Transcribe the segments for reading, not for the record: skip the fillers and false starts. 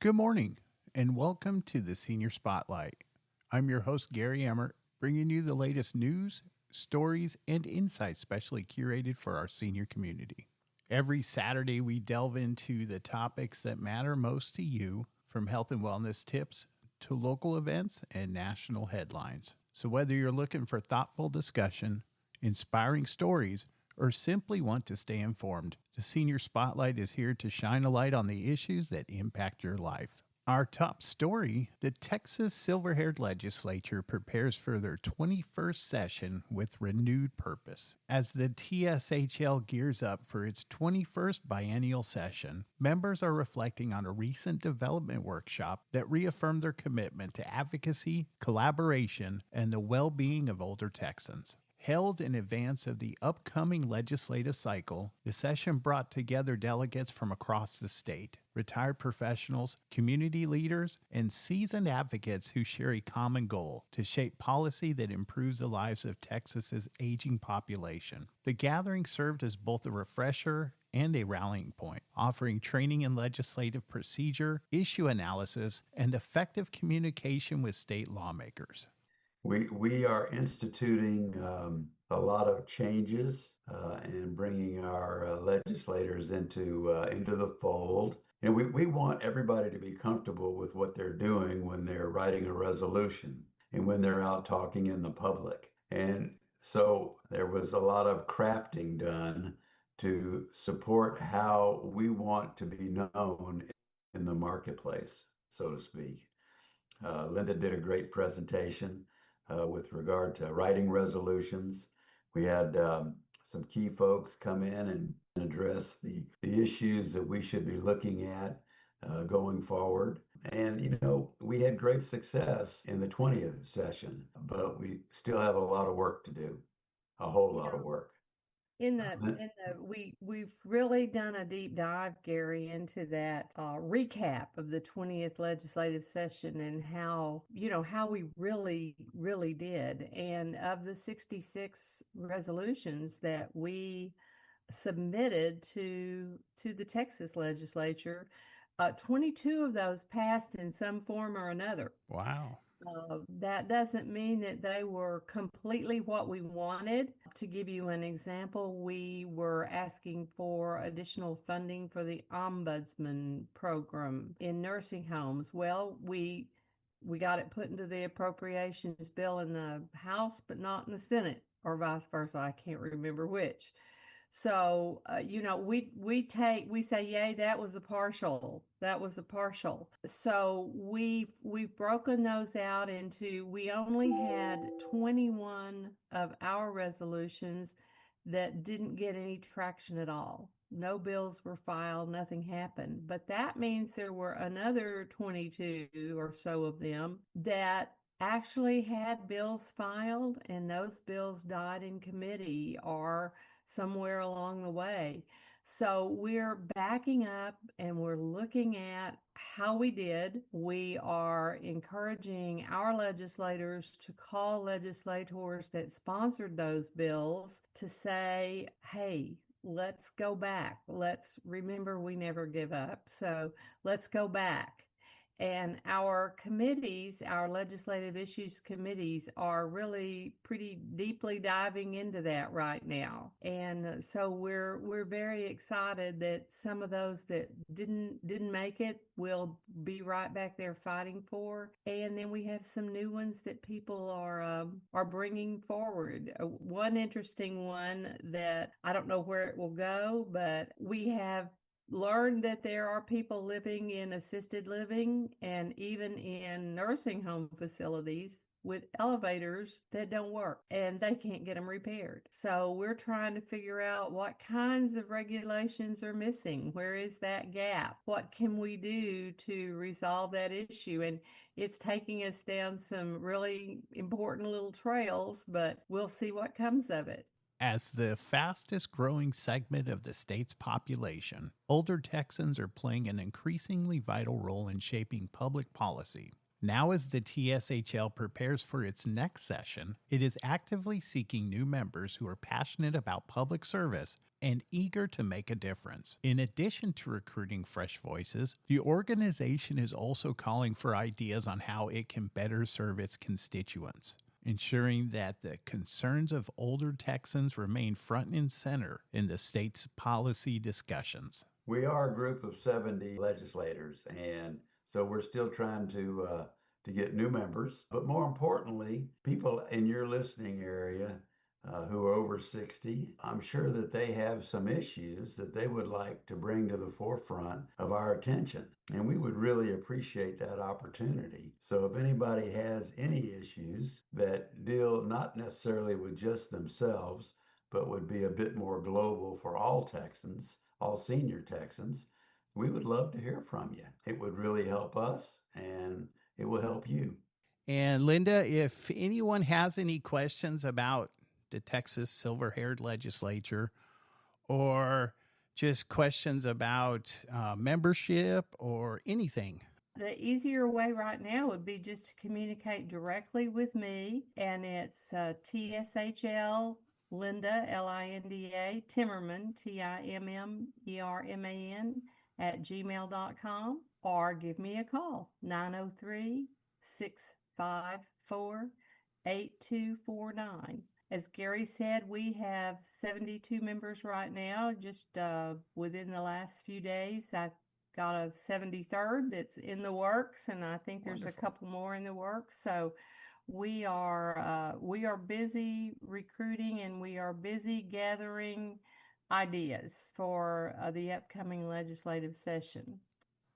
Good morning, and welcome to the Senior Spotlight. I'm your host, Gary Emmert, bringing you the latest news, stories, and insights specially curated for our senior community. Every Saturday, we delve into the topics that matter most to you, from health and wellness tips to local events and national headlines. So, whether you're looking for thoughtful discussion, inspiring stories, or simply want to stay informed, the Senior Spotlight is here to shine a light on the issues that impact your life. Our top story: the Texas Silver-Haired Legislature prepares for their 21st session with renewed purpose. As the TSHL gears up for its 21st biennial session, members are reflecting on a recent development workshop that reaffirmed their commitment to advocacy, collaboration, and the well-being of older Texans. Held in advance of the upcoming legislative cycle, the session brought together delegates from across the state, retired professionals, community leaders, and seasoned advocates who share a common goal: to shape policy that improves the lives of Texas's aging population. The gathering served as both a refresher and a rallying point, offering training in legislative procedure, issue analysis, and effective communication with state lawmakers. We are instituting a lot of changes and bringing our legislators into the fold. And we want everybody to be comfortable with what they're doing when they're writing a resolution and when they're out talking in the public. And so there was a lot of crafting done to support how we want to be known in the marketplace, so to speak. Linda did a great presentation with regard to writing resolutions. We had some key folks come in and address the issues that we should be looking at going forward. And, we had great success in the 20th session, but we still have a lot of work to do, a whole lot of work. We've really done a deep dive, Gary, into that recap of the 20th legislative session and how we really did. And of the 66 resolutions that we submitted to the Texas legislature, 22 of those passed in some form or another. Wow. That doesn't mean that they were completely what we wanted. To give you an example, we were asking for additional funding for the ombudsman program in nursing homes. Well, we got it put into the appropriations bill in the House, but not in the Senate, or vice versa. I can't remember which. So, we say, yay, that was a partial. That was a partial. So we've broken those out into, we only had 21 of our resolutions that didn't get any traction at all. No bills were filed, nothing happened. But that means there were another 22 or so of them that actually had bills filed, and those bills died in committee or somewhere along the way. So we're backing up and we're looking at how we did. We are encouraging our legislators to call legislators that sponsored those bills to say, hey, let's go back. Let's remember we never give up. So let's go back. And our committees, our legislative issues committees, are really pretty deeply diving into that right now. And so we're very excited that some of those that didn't make it will be right back there fighting for. And then we have some new ones that people are bringing forward. One interesting one that I don't know where it will go, but we have learned that there are people living in assisted living and even in nursing home facilities with elevators that don't work and they can't get them repaired. So we're trying to figure out what kinds of regulations are missing. Where is that gap? What can we do to resolve that issue? And it's taking us down some really important little trails, but we'll see what comes of it. As the fastest growing segment of the state's population, older Texans are playing an increasingly vital role in shaping public policy. Now, as the TSHL prepares for its next session, it is actively seeking new members who are passionate about public service and eager to make a difference. In addition to recruiting fresh voices, the organization is also calling for ideas on how it can better serve its constituents, ensuring that the concerns of older Texans remain front and center in the state's policy discussions. We are a group of 70 legislators, and so we're still trying to get new members. But more importantly, people in your listening area who are over 60, I'm sure that they have some issues that they would like to bring to the forefront of our attention. And we would really appreciate that opportunity. So if anybody has any issues that deal not necessarily with just themselves, but would be a bit more global for all Texans, all senior Texans, we would love to hear from you. It would really help us and it will help you. And Linda, if anyone has any questions about the Texas Silver-Haired Legislature or just questions about membership or anything. The easier way right now would be just to communicate directly with me, and it's TSHL Linda, Linda, Timmerman, Timmerman, @gmail.com, or give me a call, 903-654-8249. As Gary said, we have 72 members right now. Just within the last few days, I got a 73rd that's in the works, and I think there's a couple more in the works. So we are busy recruiting, and we are busy gathering ideas for the upcoming legislative session.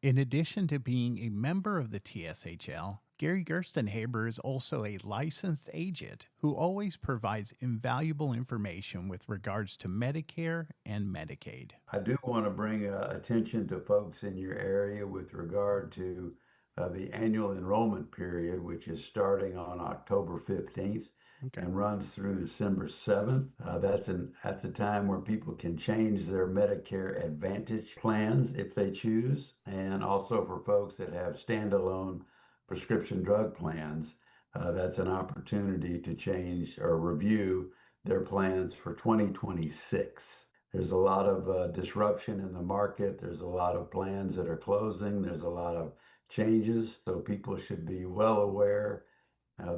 In addition to being a member of the TSHL, Gary Gerstenhaber is also a licensed agent who always provides invaluable information with regards to Medicare and Medicaid. I do want to bring attention to folks in your area with regard to the annual enrollment period, which is starting on October 15th. Okay. And runs through December 7th. That's a time where people can change their Medicare Advantage plans if they choose, and also for folks that have standalone prescription drug plans, that's an opportunity to change or review their plans for 2026. There's a lot of disruption in the market. There's a lot of plans that are closing. There's a lot of changes, so people should be well aware.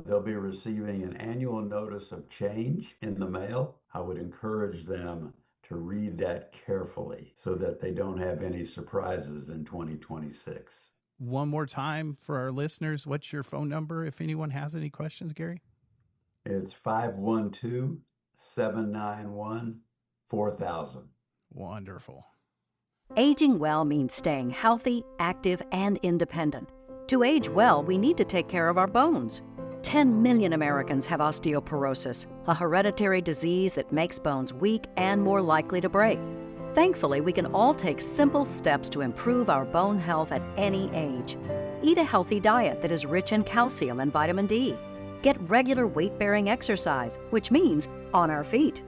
They'll be receiving an annual notice of change in the mail. I would encourage them to read that carefully so that they don't have any surprises in 2026. One more time for our listeners, what's your phone number if anyone has any questions, Gary? It's 512-791-4000. Wonderful. Aging well means staying healthy, active, and independent. To age well, we need to take care of our bones. 10 million Americans have osteoporosis, a hereditary disease that makes bones weak and more likely to break. Thankfully, we can all take simple steps to improve our bone health at any age. Eat a healthy diet that is rich in calcium and vitamin D. Get regular weight-bearing exercise, which means on our feet.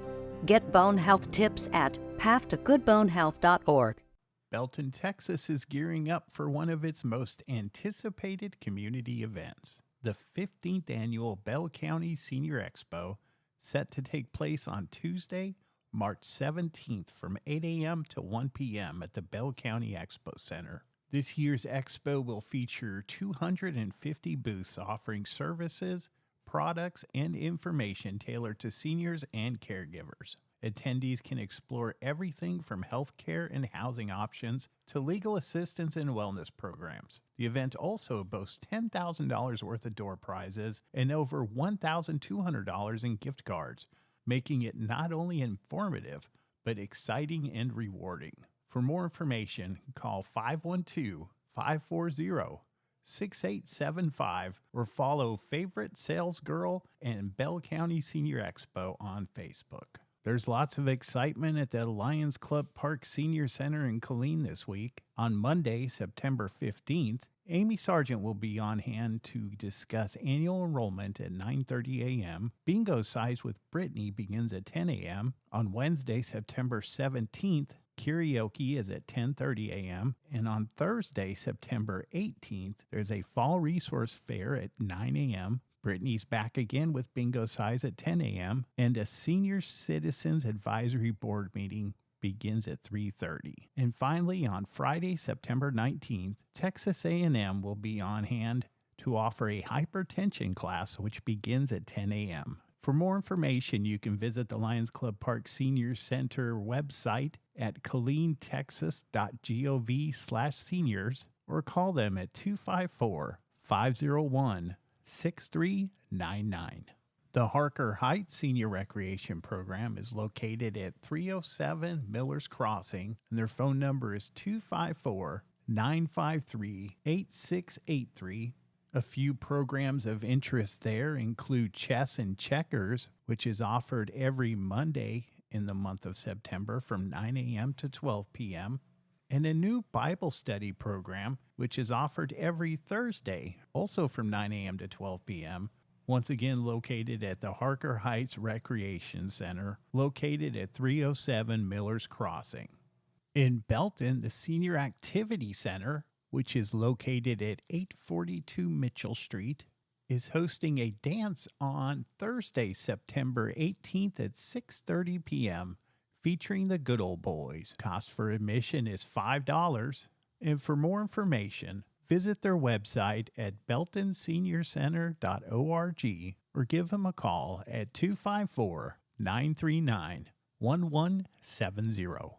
Get bone health tips at pathtogoodbonehealth.org. Belton, Texas is gearing up for one of its most anticipated community events, the 15th annual Bell County Senior Expo, set to take place on Tuesday, March 17th from 8 a.m. to 1 p.m. at the Bell County Expo Center. This year's expo will feature 250 booths offering services, products, and information tailored to seniors and caregivers. Attendees can explore everything from healthcare and housing options to legal assistance and wellness programs. The event also boasts $10,000 worth of door prizes and over $1,200 in gift cards, making it not only informative, but exciting and rewarding. For more information, call 512-540-6875 or follow Favorite Sales Girl and Bell County Senior Expo on Facebook. There's lots of excitement at the Lions Club Park Senior Center in Killeen this week. On Monday, September 15th, Amy Sargent will be on hand to discuss annual enrollment at 9:30 a.m. Bingo Size with Brittany begins at 10 a.m. On Wednesday, September 17th, karaoke is at 10:30 a.m. And on Thursday, September 18th, there's a fall resource fair at 9 a.m. Brittany's back again with Bingo Size at 10 a.m. and a Senior Citizens Advisory Board meeting begins at 3:30. And finally, on Friday, September 19th, Texas A&M will be on hand to offer a hypertension class which begins at 10 a.m. For more information, you can visit the Lions Club Park Senior Center website at killeentexas.gov/seniors or call them at 254-501-6399. The Harker Heights Senior Recreation Program is located at 307 Miller's Crossing, and their phone number is 254-953-8683. A few programs of interest there include chess and checkers, which is offered every Monday in the month of September from 9 a.m. to 12 p.m., and a new Bible study program, which is offered every Thursday, also from 9 a.m. to 12 p.m., once again located at the Harker Heights Recreation Center, located at 307 Miller's Crossing. In Belton, the Senior Activity Center, which is located at 842 Mitchell Street, is hosting a dance on Thursday, September 18th at 6:30 p.m., featuring the Good Old Boys. Cost for admission is $5, and for more information, visit their website at beltonseniorcenter.org or give them a call at 254-939-1170.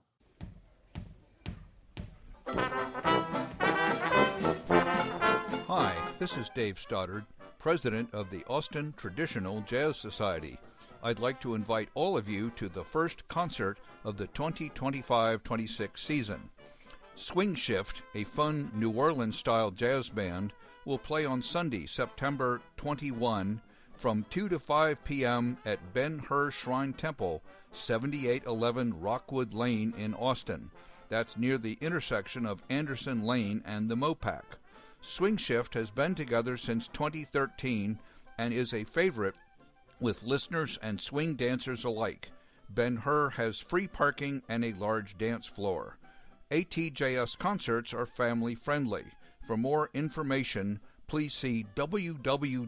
Hi, this is Dave Stoddard, president of the Austin Traditional Jazz Society. I'd like to invite all of you to the first concert of the 2025-26 season. Swing Shift, a fun New Orleans-style jazz band, will play on Sunday, September 21, from 2 to 5 p.m. at Ben-Hur Shrine Temple, 7811 Rockwood Lane in Austin. That's near the intersection of Anderson Lane and the Mopac. Swing Shift has been together since 2013 and is a favorite with listeners and swing dancers alike. Ben-Hur has free parking and a large dance floor. ATJS concerts are family-friendly. For more information, please see www.atjs.org.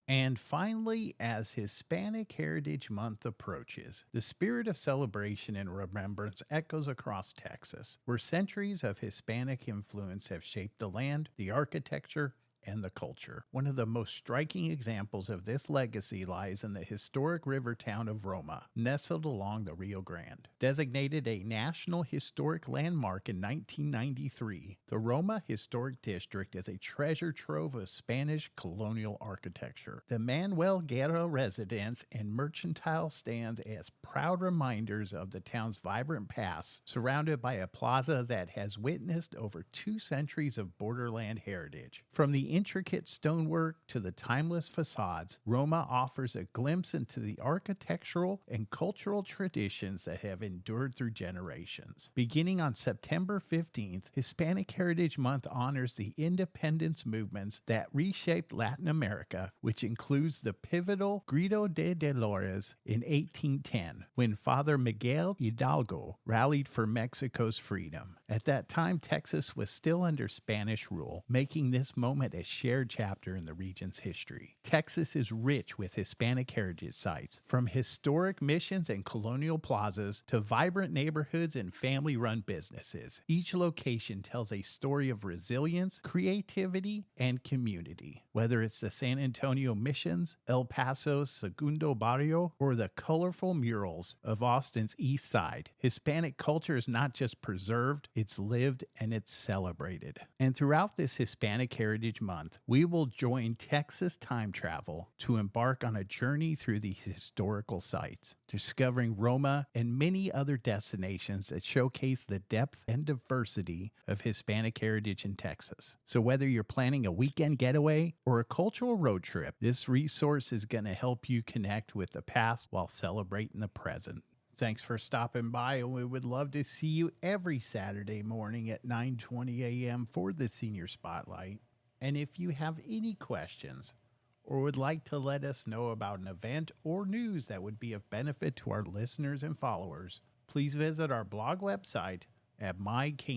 And finally, as Hispanic Heritage Month approaches, the spirit of celebration and remembrance echoes across Texas, where centuries of Hispanic influence have shaped the land, the architecture, and the culture. One of the most striking examples of this legacy lies in the historic river town of Roma, nestled along the Rio Grande. Designated a National Historic Landmark in 1993, the Roma Historic District is a treasure trove of Spanish colonial architecture. The Manuel Guerra residence and mercantile stands as proud reminders of the town's vibrant past, surrounded by a plaza that has witnessed over 2 centuries of borderland heritage. From the intricate stonework to the timeless facades, Roma offers a glimpse into the architectural and cultural traditions that have endured through generations. Beginning on September 15th, Hispanic Heritage Month honors the independence movements that reshaped Latin America, which includes the pivotal Grito de Dolores in 1810, when Father Miguel Hidalgo rallied for Mexico's freedom. At that time, Texas was still under Spanish rule, making this moment a shared chapter in the region's history. Texas is rich with Hispanic heritage sites, from historic missions and colonial plazas to vibrant neighborhoods and family-run businesses. Each location tells a story of resilience, creativity, and community. Whether it's the San Antonio Missions, El Paso's Segundo Barrio, or the colorful murals of Austin's East Side, Hispanic culture is not just preserved, it's lived and it's celebrated. And throughout this Hispanic Heritage month, we will join Texas Time Travel to embark on a journey through these historical sites, discovering Roma and many other destinations that showcase the depth and diversity of Hispanic heritage in Texas. So whether you're planning a weekend getaway or a cultural road trip, this resource is going to help you connect with the past while celebrating the present. Thanks for stopping by, and we would love to see you every Saturday morning at 9:20 a.m. for the Senior Spotlight. And if you have any questions or would like to let us know about an event or news that would be of benefit to our listeners and followers, please visit our blog website at myknct.com.